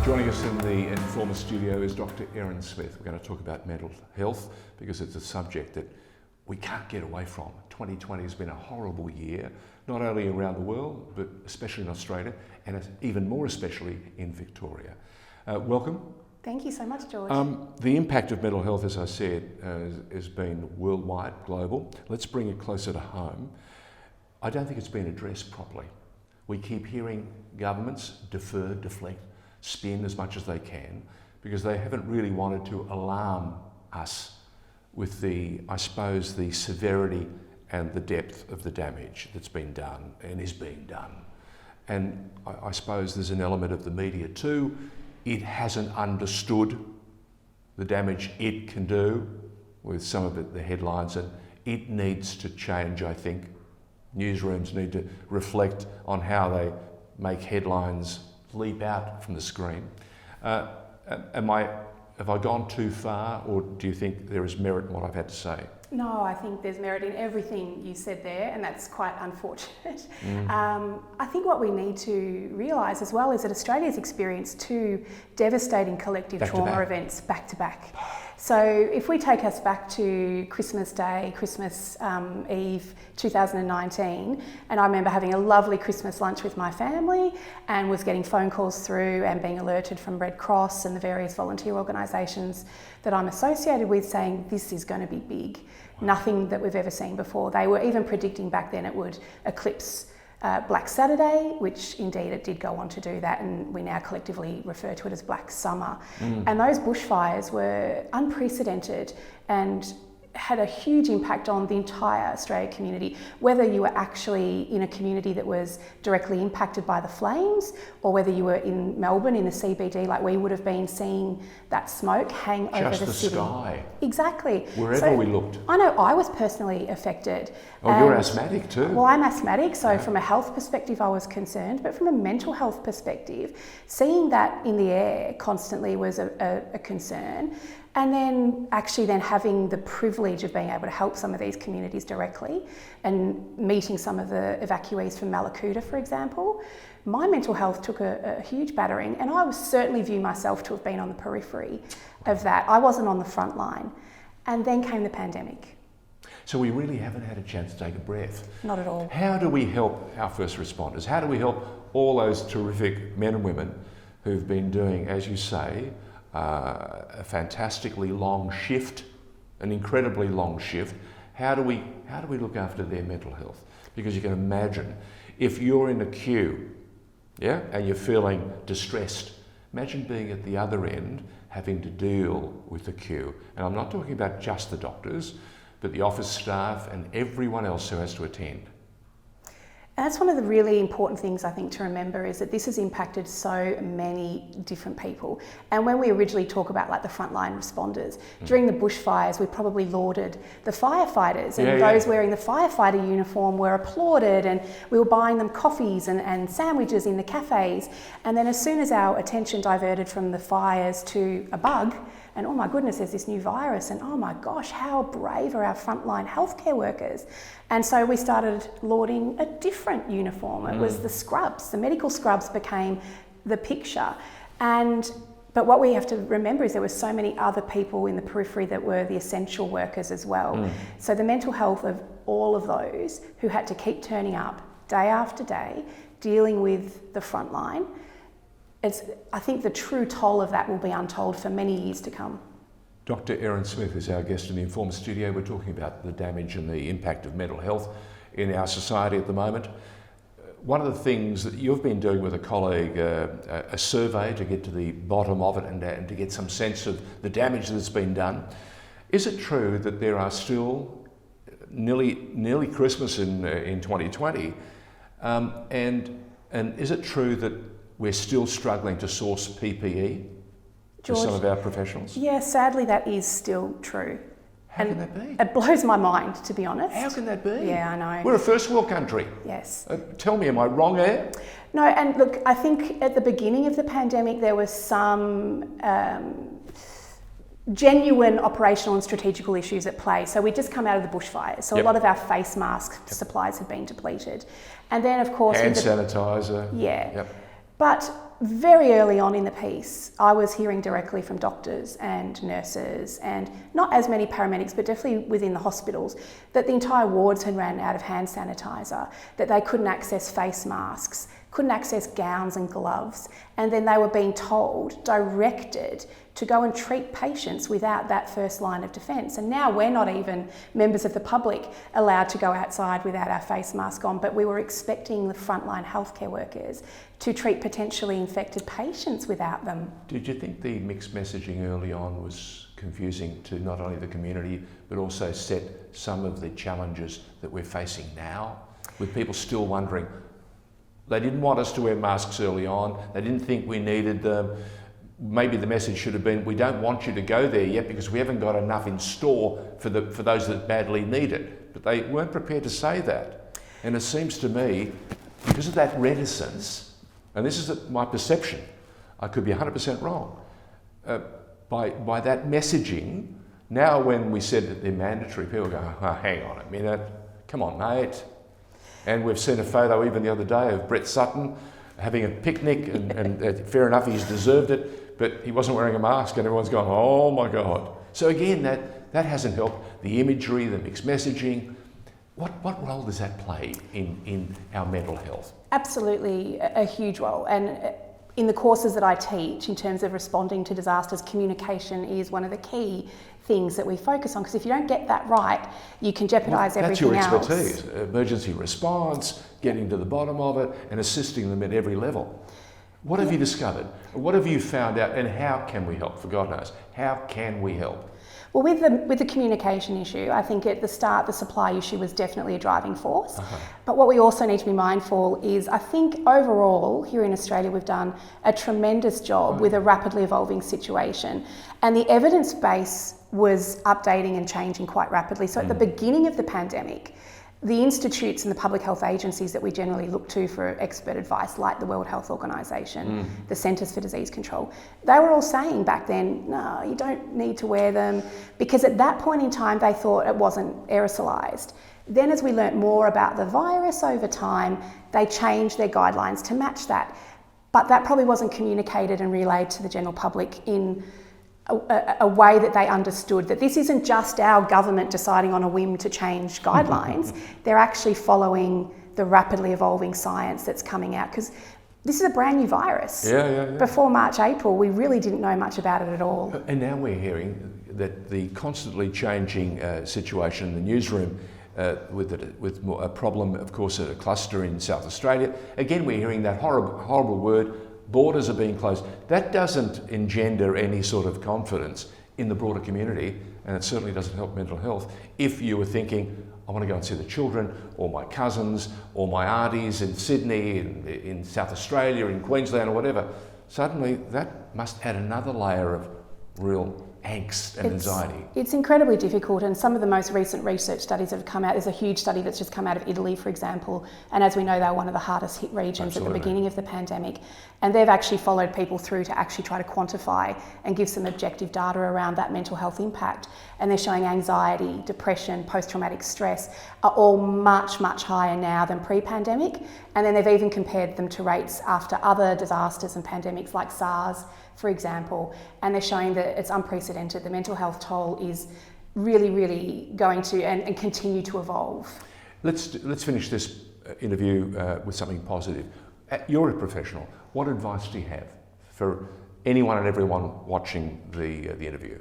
Joining us in the Informer studio is Dr. Erin Smith. We're going to talk about mental health because it's a subject that we can't get away from. 2020 has been a horrible year, not only around the world, but especially in Australia, and even more especially in Victoria. Welcome. Thank you so much, George. The impact of mental health, as I said, has been worldwide, global. Let's bring it closer to home. I don't think it's been addressed properly. We keep hearing governments defer, deflect, spin as much as they can because they haven't really wanted to alarm us with the severity and the depth of the damage that's been done and is being done. And I suppose there's an element of the media too. It hasn't understood the damage it can do with some of the headlines, and it needs to change, I think. Newsrooms need to reflect on how they make headlines leap out from the screen. Have I gone too far, or do you think there is merit in what I've had to say? No, I think there's merit in everything you said there, and that's quite unfortunate. I think what we need to realise as well is that Australia's experienced two devastating collective trauma events back to back. So if we take us back to Christmas Day, Christmas Eve 2019, and I remember having a lovely Christmas lunch with my family and was getting phone calls through and being alerted from Red Cross and the various volunteer organisations that I'm associated with saying this is going to be big, nothing that we've ever seen before. They were even predicting back then it would eclipse Black Saturday, which indeed it did go on to do that, and we now collectively refer to it as Black Summer. And those bushfires were unprecedented and had a huge impact on the entire Australia community, whether you were actually in a community that was directly impacted by the flames or whether you were in Melbourne in the CBD, like we would have been seeing that smoke hang over the city. Sky. Exactly. Wherever we looked. I know I was personally affected. Oh, you're asthmatic too. Well, I'm asthmatic, so from a health perspective I was concerned, but from a mental health perspective, seeing that in the air constantly was a concern. And then actually then having the privilege of being able to help some of these communities directly and meeting some of the evacuees from Malakuta, for example, my mental health took a huge battering, and I would certainly view myself to have been on the periphery of that. I wasn't on the front line. And then came the pandemic. So we really haven't had a chance to take a breath. Not at all. How do we help our first responders? How do we help all those terrific men and women who've been doing, as you say, a fantastically long shift, an incredibly long shift? How do we look after their mental health? Because you can imagine if you're in a queue, and you're feeling distressed, imagine being at the other end having to deal with the queue. And I'm not talking about just the doctors, but the office staff and everyone else who has to attend. And that's one of the really important things I think to remember, is that this has impacted so many different people. And when we originally talk about like the frontline responders, during the bushfires we probably lauded the firefighters, and those wearing the firefighter uniform were applauded, and we were buying them coffees and sandwiches in the cafes. And then as soon as our attention diverted from the fires to a bug, and oh my goodness, there's this new virus, and oh my gosh, how brave are our frontline healthcare workers. And so we started lauding a different uniform. It was the scrubs. The medical scrubs became the picture. But what we have to remember is there were so many other people in the periphery that were the essential workers as well. So the mental health of all of those who had to keep turning up day after day, dealing with the frontline, I think the true toll of that will be untold for many years to come. Dr. Erin Smith is our guest in the Informer studio. We're talking about the damage and the impact of mental health in our society at the moment. One of the things that you've been doing with a colleague, a survey to get to the bottom of it and to get some sense of the damage that's been done. Is it true that there are still nearly Christmas in 2020, and is it true that we're still struggling to source PPE for some of our professionals? Yeah, sadly that is still true. How can that be? It blows my mind, to be honest. How can that be? Yeah, I know. We're a first world country. Yes. Tell me, am I wrong there? No, and look, I think at the beginning of the pandemic there was some genuine operational and strategical issues at play. So we'd just come out of the bushfires. So a lot of our face mask supplies had been depleted. And then of course... Hand sanitizer. Yeah. But very early on in the piece, I was hearing directly from doctors and nurses, and not as many paramedics, but definitely within the hospitals, that the entire wards had ran out of hand sanitizer, that they couldn't access face masks, couldn't access gowns and gloves, and then they were being told, directed, to go and treat patients without that first line of defence. And now we're not even members of the public allowed to go outside without our face mask on, but we were expecting the frontline healthcare workers to treat potentially infected patients without them. Did you think the mixed messaging early on was confusing to not only the community, but also set some of the challenges that we're facing now, with people still wondering? They didn't want us to wear masks early on. They didn't think we needed them. Maybe the message should have been, we don't want you to go there yet because we haven't got enough in store for those that badly need it. But they weren't prepared to say that. And it seems to me, because of that reticence, and this is my perception, I could be 100% wrong, by that messaging, now when we said that they're mandatory, people go, oh, hang on a minute, come on mate. And we've seen a photo even the other day of Brett Sutton having a picnic, and fair enough, he's deserved it, but he wasn't wearing a mask and everyone's going, oh my God. So again, that hasn't helped. The imagery, the mixed messaging, what role does that play in our mental health? Absolutely a huge role. And in the courses that I teach, in terms of responding to disasters, communication is one of the key things that we focus on, because if you don't get that right, you can jeopardise everything else. That's your expertise, emergency response, getting to the bottom of it and assisting them at every level. What have you discovered? What have you found out, and how can we help, for God knows? How can we help? Well, with the communication issue, I think at the start the supply issue was definitely a driving force. But what we also need to be mindful is, I think overall here in Australia we've done a tremendous job with a rapidly evolving situation, and the evidence base was updating and changing quite rapidly. So at the beginning of the pandemic, the institutes and the public health agencies that we generally look to for expert advice, like the World Health Organization, the Centres for Disease Control, they were all saying back then, no, you don't need to wear them, because at that point in time they thought it wasn't aerosolized. Then as we learnt more about the virus over time, they changed their guidelines to match that. But that probably wasn't communicated and relayed to the general public in a way that they understood that this isn't just our government deciding on a whim to change guidelines. They're actually following the rapidly evolving science that's coming out, because this is a brand new virus. Before March, April, we really didn't know much about it at all. And now we're hearing that the constantly changing situation in the newsroom with a problem, of course, at a cluster in South Australia. Again, we're hearing that horrible word, borders are being closed. That doesn't engender any sort of confidence in the broader community, and it certainly doesn't help mental health. If you were thinking, I want to go and see the children, or my cousins, or my aunties in Sydney, in South Australia, in Queensland, or whatever, suddenly that must add another layer of real angst and anxiety. It's incredibly difficult, and some of the most recent research studies that have come out, there's a huge study that's just come out of Italy, for example, and as we know, they're one of the hardest hit regions at the beginning of the pandemic, and they've actually followed people through to actually try to quantify and give some objective data around that mental health impact, and they're showing anxiety, depression, post-traumatic stress are all much, much higher now than pre-pandemic, and then they've even compared them to rates after other disasters and pandemics like SARS, for example, and they're showing that it's unprecedented. The mental health toll is really, really going to and continue to evolve. Let's finish this interview with something positive. You're a professional. What advice do you have for anyone and everyone watching the interview?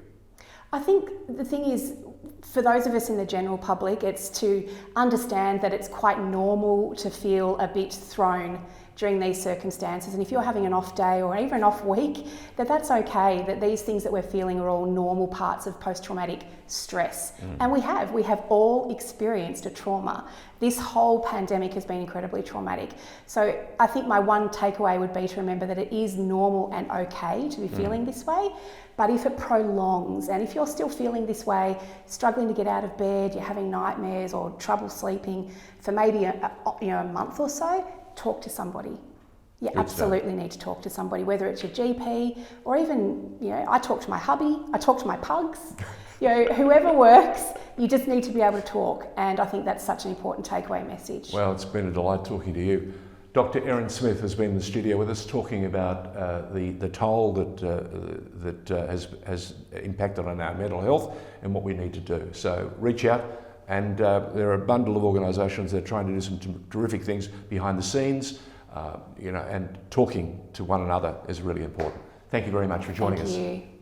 I think the thing is, for those of us in the general public, it's to understand that it's quite normal to feel a bit thrown during these circumstances, and if you're having an off day or even an off week, that's okay, that these things that we're feeling are all normal parts of post-traumatic stress. And we have all experienced a trauma. This whole pandemic has been incredibly traumatic. So I think my one takeaway would be to remember that it is normal and okay to be feeling this way, but if it prolongs, and if you're still feeling this way, struggling to get out of bed, you're having nightmares or trouble sleeping for maybe a month or so, talk to somebody. You absolutely need to talk to somebody, whether it's your GP or even, I talk to my hubby, I talk to my pugs, whoever works, you just need to be able to talk. And I think that's such an important takeaway message. Well, it's been a delight talking to you. Dr. Erin Smith has been in the studio with us talking about the toll that has impacted on our mental health and what we need to do. So reach out, and there are a bundle of organisations that are trying to do some terrific things behind the scenes, and talking to one another is really important. Thank you very much for joining us. Thank you.